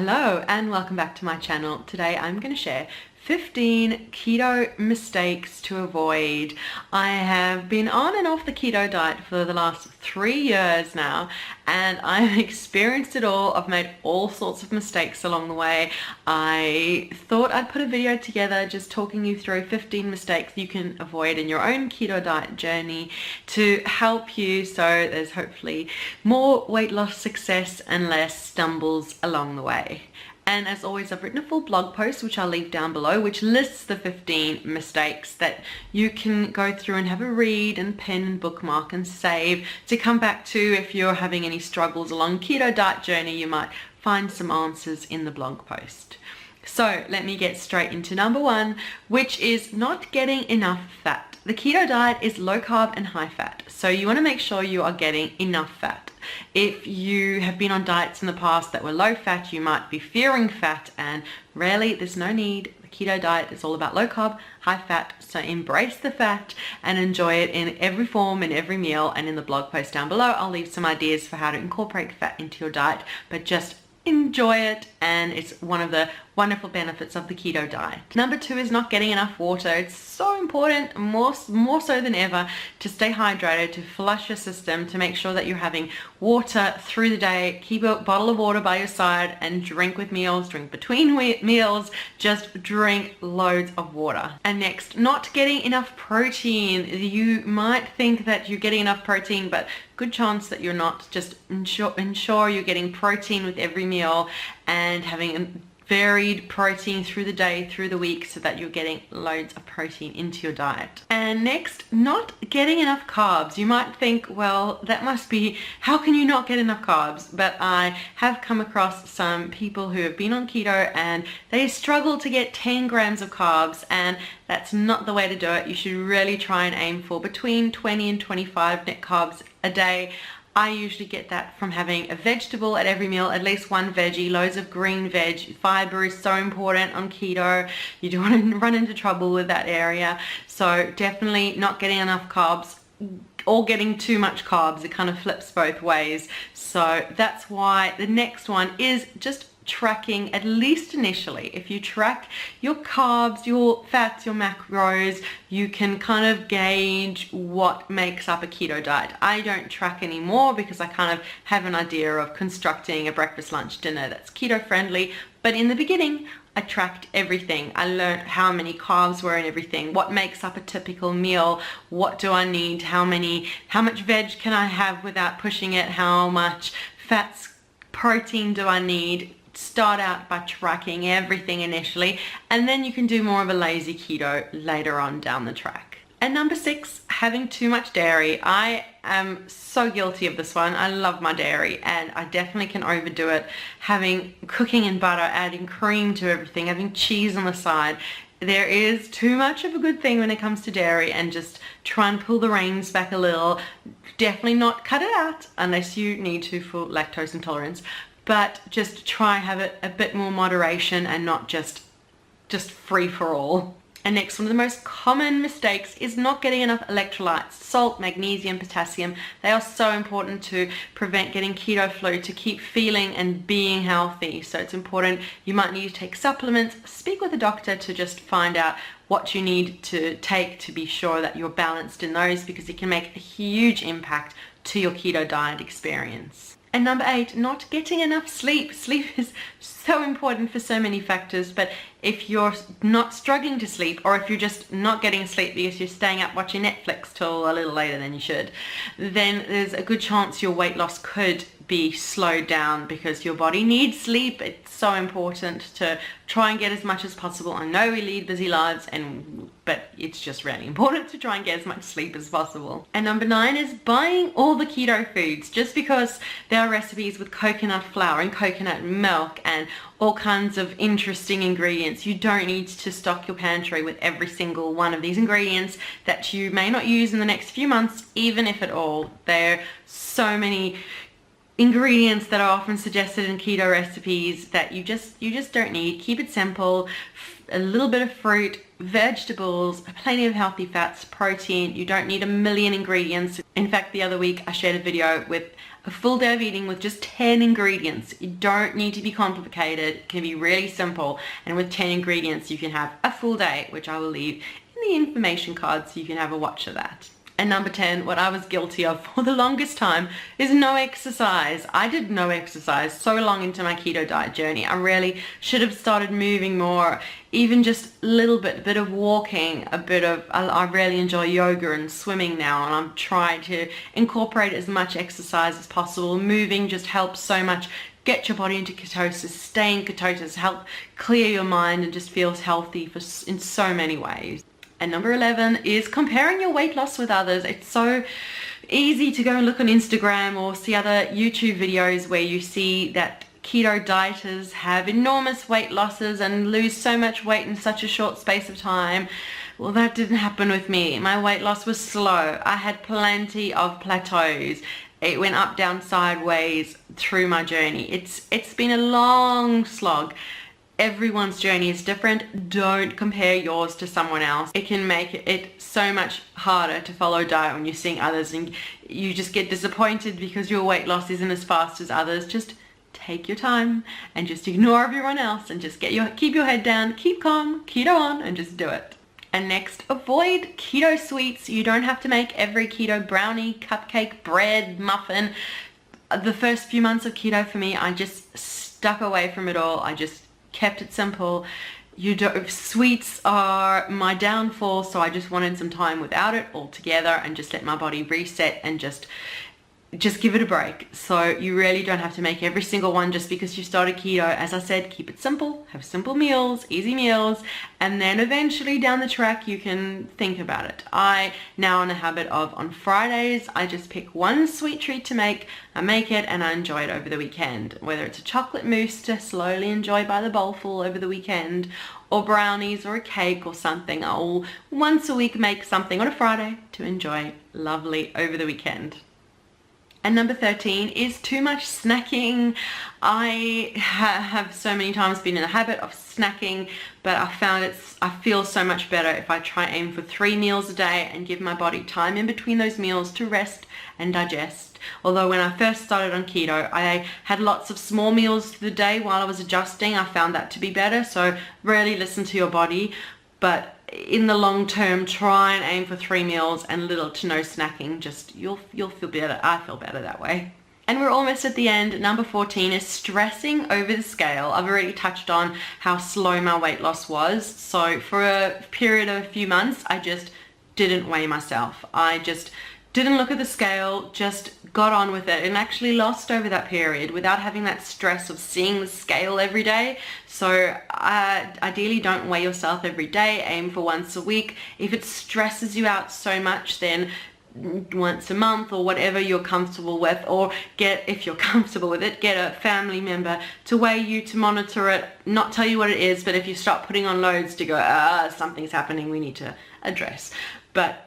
Hello and welcome back to my channel. Today I'm going to share 15 keto mistakes to avoid. I have been on and off the keto diet for the last 3 years now, and I've experienced it all. I've made all sorts of mistakes along the way. I thought I'd put a video together just talking you through 15 mistakes you can avoid in your own keto diet journey to help you, so there's hopefully more weight loss success and less stumbles along the way. And as always, I've written a full blog post, which I'll leave down below, which lists the 15 mistakes that you can go through and have a read and pin and bookmark and save to come back to if you're having any struggles along keto diet journey. You might find some answers in the blog post. So let me get straight into number 1, which is not getting enough fat. The keto diet is low carb and high fat, so you want to make sure you are getting enough fat. If you have been on diets in the past that were low fat, you might be fearing fat, and really there's no need. The keto diet is all about low carb, high fat, so embrace the fat and enjoy it in every form, in every meal. And in the blog post down below, I'll leave some ideas for how to incorporate fat into your diet, but just enjoy it, and it's one of the wonderful benefits of the keto diet. Number 2 is not getting enough water. It's so important, more so than ever, to stay hydrated, to flush your system, to make sure that you're having water through the day. Keep a bottle of water by your side and drink with meals, drink between meals, just drink loads of water. And next, not getting enough protein. You might think that you're getting enough protein, but good chance that you're not. Just ensure you're getting protein with every meal and having varied protein through the day, through the week, so that you're getting loads of protein into your diet. And next, not getting enough carbs. You might think, well, that must be, how can you not get enough carbs? But I have come across some people who have been on keto and they struggle to get 10 grams of carbs, and that's not the way to do it. You should really try and aim for between 20 and 25 net carbs a day. I usually get that from having a vegetable at every meal, at least one veggie, loads of green veg. Fiber is so important on keto. You don't want to run into trouble with that area. So definitely not getting enough carbs or getting too much carbs. It kind of flips both ways. So that's why the next one is just tracking, at least initially. If you track your carbs, your fats, your macros, you can kind of gauge what makes up a keto diet. I don't track anymore because I kind of have an idea of constructing a breakfast, lunch, dinner that's keto friendly. But in the beginning, I tracked everything. I learned how many carbs were in everything, what makes up a typical meal, what do I need, how much veg can I have without pushing it, how much fats, protein do I need. Start out by tracking everything initially, and then you can do more of a lazy keto later on down the track. And number 6, having too much dairy. I am so guilty of this one. I love my dairy, and I definitely can overdo it. Cooking in butter, adding cream to everything, having cheese on the side. There is too much of a good thing when it comes to dairy, and just try and pull the reins back a little. Definitely not cut it out unless you need to for lactose intolerance. But just try have it a bit more moderation and not just free for all. And next, one of the most common mistakes is not getting enough electrolytes, salt, magnesium, potassium. They are so important to prevent getting keto flu, to keep feeling and being healthy. So it's important. You might need to take supplements. Speak with a doctor to just find out what you need to take to be sure that you're balanced in those, because it can make a huge impact to your keto diet experience. And number 8, not getting enough sleep. Sleep is so important for so many factors, but if you're not struggling to sleep, or if you're just not getting sleep because you're staying up watching Netflix till a little later than you should, then there's a good chance your weight loss could be slowed down, because your body needs sleep. It's so important to try and get as much as possible. I know we lead busy lives, but it's just really important to try and get as much sleep as possible. And number 9 is buying all the keto foods. Just because there are recipes with coconut flour and coconut milk and all kinds of interesting ingredients, you don't need to stock your pantry with every single one of these ingredients that you may not use in the next few months, even if at all. There are so many ingredients that are often suggested in keto recipes that you just don't need. Keep it simple. A little bit of fruit, vegetables, plenty of healthy fats, protein. You don't need a million ingredients. In fact, the other week I shared a video with a full day of eating with just 10 ingredients. You don't need to be complicated. It can be really simple, and with 10 ingredients you can have a full day, which I will leave in the information card so you can have a watch of that. And number 10, what I was guilty of for the longest time is no exercise. I did no exercise so long into my keto diet journey. I really should have started moving more, even just a little bit of walking, I really enjoy yoga and swimming now, and I'm trying to incorporate as much exercise as possible. Moving just helps so much. Get your body into ketosis, stay in ketosis, help clear your mind, and just feels healthy in so many ways. And number 11 is comparing your weight loss with others. It's so easy to go and look on Instagram or see other YouTube videos where you see that keto dieters have enormous weight losses and lose so much weight in such a short space of time. Well, that didn't happen with me. My weight loss was slow. I had plenty of plateaus. It went up, down, sideways through my journey. It's been a long slog. Everyone's journey is different. Don't compare yours to someone else. It can make it so much harder to follow diet when you're seeing others and you just get disappointed because your weight loss isn't as fast as others. Just take your time and just ignore everyone else and just keep your head down, keep calm, keto on, and just do it. And next, avoid keto sweets. You don't have to make every keto brownie, cupcake, bread, muffin. The first few months of keto for me, I just stuck away from it all. I just kept it simple. Sweets are my downfall, so I just wanted some time without it altogether and just let my body reset and just give it a break. So you really don't have to make every single one just because you started keto. As I said, keep it simple, have simple meals, easy meals, and then eventually down the track you can think about it. I now in a habit of on Fridays I just pick one sweet treat to make. I make it and I enjoy it over the weekend, whether it's a chocolate mousse to slowly enjoy by the bowlful over the weekend, or brownies or a cake or something. I'll once a week make something on a Friday to enjoy lovely over the weekend. And number 13 is too much snacking. I have so many times been in the habit of snacking, but I feel so much better if I try aim for 3 meals a day and give my body time in between those meals to rest and digest. Although when I first started on keto, I had lots of small meals the day while I was adjusting. I found that to be better. So really listen to your body. But in the long term, try and aim for 3 meals and little to no snacking. Just you'll feel better. I feel better that way. And we're almost at the end. Number 14 is stressing over the scale. I've already touched on how slow my weight loss was. So for a period of a few months, I just didn't weigh myself. I just didn't look at the scale, just got on with it and actually lost over that period without having that stress of seeing the scale every day. So ideally don't weigh yourself every day, aim for once a week. If it stresses you out so much, then once a month or whatever you're comfortable with, or if you're comfortable with it, get a family member to weigh you, to monitor it, not tell you what it is, but if you start putting on loads to go, something's happening, we need to address. But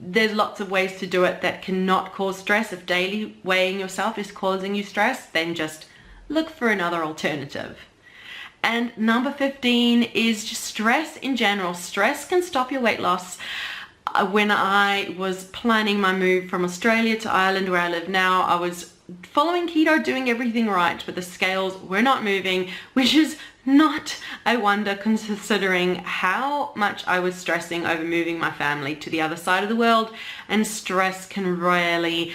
there's lots of ways to do it that cannot cause stress. If daily weighing yourself is causing you stress, then just look for another alternative. And number 15 is just stress in general. Stress can stop your weight loss. When I was planning my move from Australia to Ireland, where I live now, I was following keto, doing everything right, but the scales were not moving, which is not a wonder considering how much I was stressing over moving my family to the other side of the world. And stress can really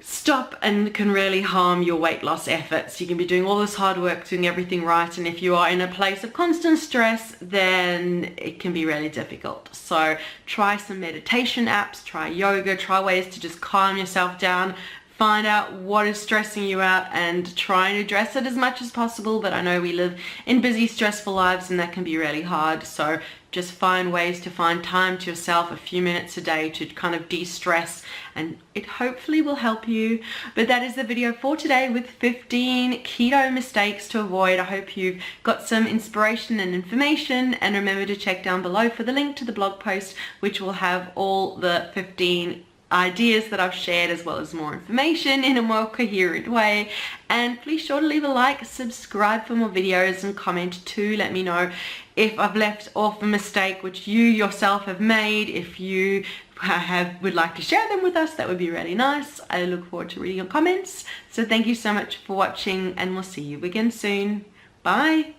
stop and can really harm your weight loss efforts. You can be doing all this hard work, doing everything right, and if you are in a place of constant stress, then it can be really difficult. So try some meditation apps, try yoga, try ways to just calm yourself down. Find out what is stressing you out and try and address it as much as possible. But I know we live in busy, stressful lives and that can be really hard. So just find ways to find time to yourself, a few minutes a day to kind of de-stress, and it hopefully will help you. But that is the video for today with 15 keto mistakes to avoid. I hope you've got some inspiration and information, and remember to check down below for the link to the blog post, which will have all the 15 ideas that I've shared, as well as more information in a more coherent way. And please sure to leave a like, subscribe for more videos, and comment to let me know if I've left off a mistake which you yourself have made. If you would like to share them with us, that would be really nice. I look forward to reading your comments. So thank you so much for watching, and we'll see you again soon. Bye.